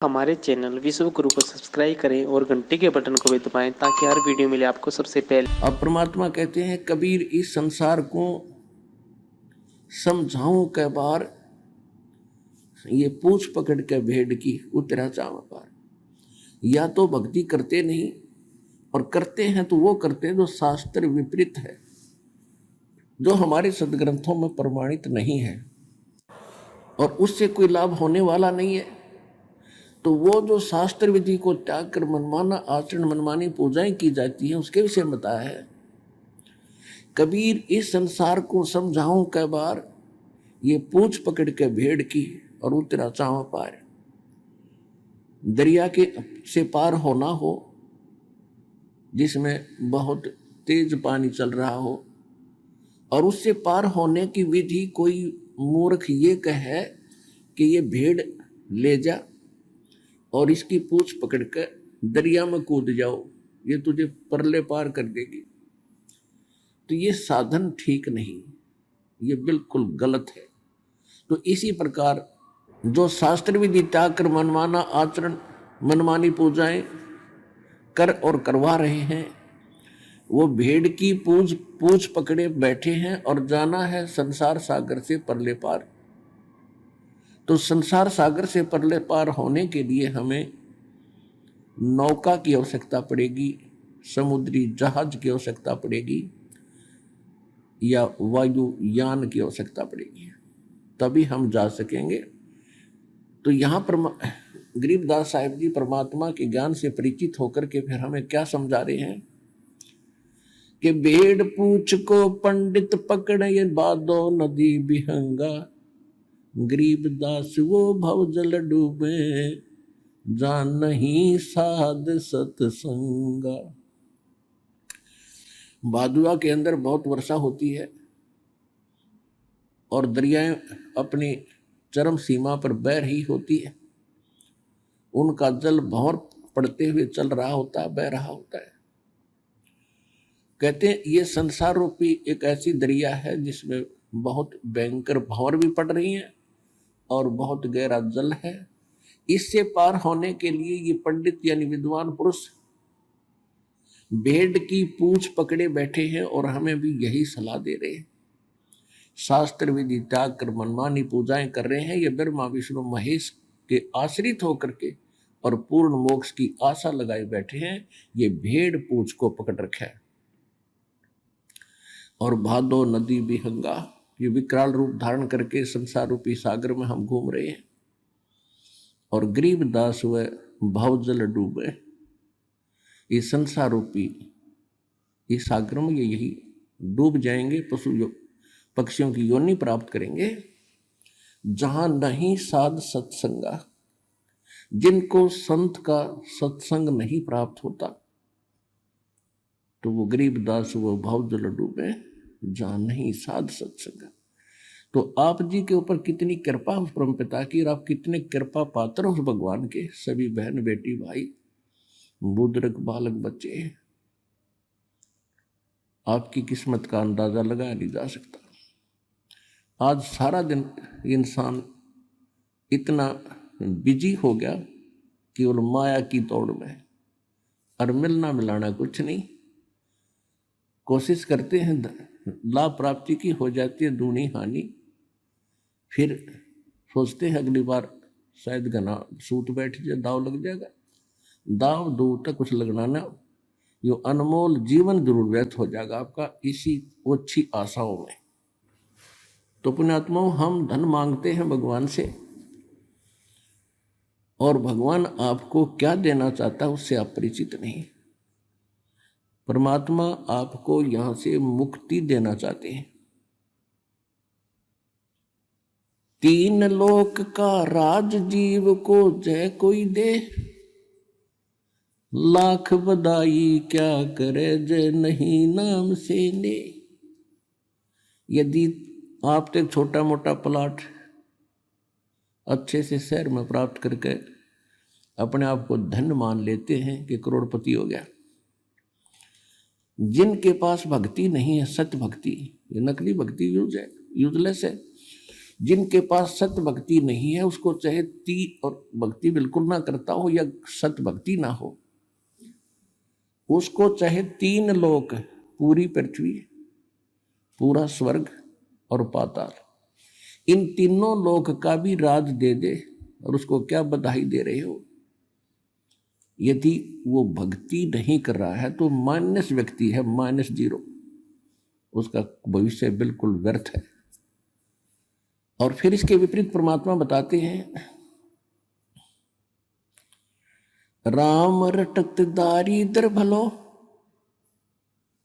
हमारे चैनल विश्व गुरु को सब्सक्राइब करें और घंटी के बटन को भी दबाएं ताकि हर वीडियो मिले आपको सबसे पहले। अब परमात्मा कहते हैं कबीर इस संसार को समझाऊं कै बार, ये पूछ पकड़ के भेड़ की उतरा चाव पार। या तो भक्ति करते नहीं, और करते हैं तो वो करते हैं जो शास्त्र विपरीत है, जो हमारे सदग्रंथों में प्रमाणित नहीं है और उससे कोई लाभ होने वाला नहीं है। तो वो जो शास्त्र विधि को त्याग कर मनमाना आचरण, मनमानी पूजाएं की जाती हैं, उसके विषय में बताया है कबीर इस संसार को समझाऊं कै बार, ये पूछ पकड़ के भेड़ की और उतरा चाव पार। दरिया के से पार होना हो, जिसमें बहुत तेज पानी चल रहा हो, और उससे पार होने की विधि कोई मूर्ख ये कहे कि ये भेड़ ले जा और इसकी पूछ पकड़ कर दरिया में कूद जाओ, ये तुझे परले पार कर देगी, तो ये साधन ठीक नहीं, ये बिल्कुल गलत है। तो इसी प्रकार जो शास्त्र विधि त्याग कर मनमाना आचरण, मनमानी पूजाएं कर और करवा रहे हैं, वो भेड़ की पूछ पकड़े बैठे हैं और जाना है संसार सागर से परले पार। तो संसार सागर से परले पार होने के लिए हमें नौका की आवश्यकता पड़ेगी, समुद्री जहाज की आवश्यकता पड़ेगी, या वायुयान की आवश्यकता पड़ेगी, तभी हम जा सकेंगे। तो यहाँ पर गरीबदास साहिब जी परमात्मा के ज्ञान से परिचित होकर के फिर हमें क्या समझा रहे हैं कि भेड़ पूछ को पंडित पकड़े बादो नदी बिहंगा, गरीबदास वो भव जल डूबे जान नहीं साध सत्संगा। भादुआ के अंदर बहुत वर्षा होती है और दरियाएं अपनी चरम सीमा पर बह रही होती है, उनका जल भंवर पड़ते हुए चल रहा होता है, बह रहा होता है। कहते हैं ये संसार रूपी एक ऐसी दरिया है जिसमें बहुत भयंकर भंवर भी पड़ रही हैं और बहुत गहरा जल है। इससे पार होने के लिए ये पंडित यानी विद्वान पुरुष भेड़ की पूंछ पकड़े बैठे हैं और हमें भी यही सलाह दे रहे हैं। शास्त्र विधि त्याग कर मनमानी पूजाएं कर रहे हैं, ये ब्रह्मा विष्णु महेश के आश्रित होकर के और पूर्ण मोक्ष की आशा लगाए बैठे हैं। ये भेड़ पूंछ को पकड़ रखा है और भादो नदी बिहंगा, ये विकराल रूप धारण करके संसार रूपी सागर में हम घूम रहे हैं। और गरीबदास व भव जल डूबे, ये संसार रूपी इस सागर में ये यही डूब जाएंगे, पक्षियों की योनि प्राप्त करेंगे, जहां नहीं साध सत्संगा, जिनको संत का सत्संग नहीं प्राप्त होता, तो वो गरीबदास वो भव जल डूबे जहां नहीं साध सत्संगा। तो आप जी के ऊपर कितनी कृपा उस परम पिता की, और आप कितने कृपा पात्र उस भगवान के। सभी बहन बेटी भाई बुजुर्ग बालक बच्चे, आपकी किस्मत का अंदाजा लगाया नहीं जा सकता। आज सारा दिन इंसान इतना बिजी हो गया केवल माया की दौड़ में, और मिलना मिलाना कुछ नहीं। कोशिश करते हैं लाभ प्राप्ति की, हो जाती है दूनी हानि, फिर सोचते हैं अगली बार शायद घना सूत बैठ जाए, दाव लग जाएगा। दाव दूर तक कुछ लगना ना, यो अनमोल जीवन जरूर व्यर्थ हो जाएगा आपका इसी ओछी आशाओं में। तो पुण्यात्माओं, हम धन मांगते हैं भगवान से, और भगवान आपको क्या देना चाहता है उससे आप परिचित नहीं। परमात्मा आपको यहां से मुक्ति देना चाहते हैं। तीन लोक का राज जीव को जय कोई दे, लाख बधाई क्या करे जय नहीं नाम से ले। यदि आप तो छोटा मोटा प्लाट अच्छे से शहर में प्राप्त करके अपने आप को धन मान लेते हैं कि करोड़पति हो गया, जिनके पास भक्ति नहीं है, सत्य भक्ति, ये नकली भक्ति यूजलेस है, जिनके पास सत भक्ति नहीं है, उसको चाहे और भक्ति बिल्कुल ना करता हो या सत भक्ति ना हो, उसको चाहे 3 लोक, पूरी पृथ्वी, पूरा स्वर्ग और पाताल, इन तीनों लोक का भी राज दे दे, और उसको क्या बधाई दे रहे हो। यदि वो भक्ति नहीं कर रहा है तो माइनस व्यक्ति है, -0, उसका भविष्य बिल्कुल व्यर्थ है। और फिर इसके विपरीत परमात्मा बताते हैं, राम रटत दारिद्र भलो,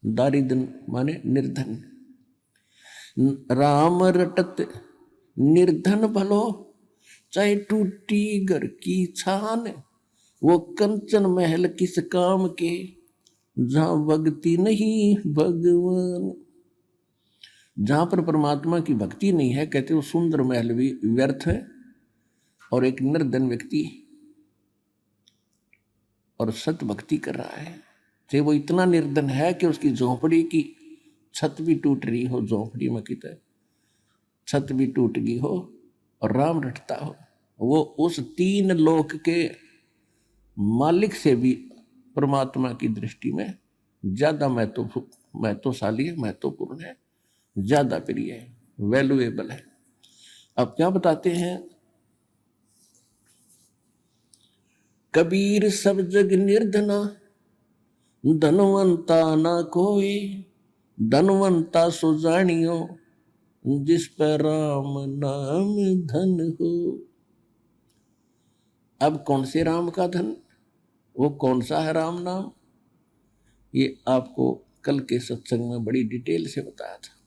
दारिद्र माने निर्धन, राम रटत निर्धन भलो, चाहे टूटी घर की छान, वो कंचन महल किस काम के, जहां भक्ति नहीं भगवान। जहां पर परमात्मा की भक्ति नहीं है, कहते वो सुंदर महल भी व्यर्थ है, और एक निर्धन व्यक्ति और सत भक्ति कर रहा है, चाहे वो इतना निर्धन है कि उसकी झोंपड़ी की छत भी टूट रही हो, झोंपड़ी में कितने छत भी टूट गई हो, और राम रटता हो, वो उस 3 लोक के मालिक से भी परमात्मा की दृष्टि में ज्यादा महत्वशाली है, महत्वपूर्ण है, ज्यादा प्रिय है, वैल्यूएबल है। अब क्या बताते हैं, कबीर सब जग निर्धना, धनवंता ना कोई, धनवंता सो जानियो, जिस पर राम नाम धन हो। अब कौन से राम का धन, वो कौन सा है राम नाम, ये आपको कल के सत्संग में बड़ी डिटेल से बताया था।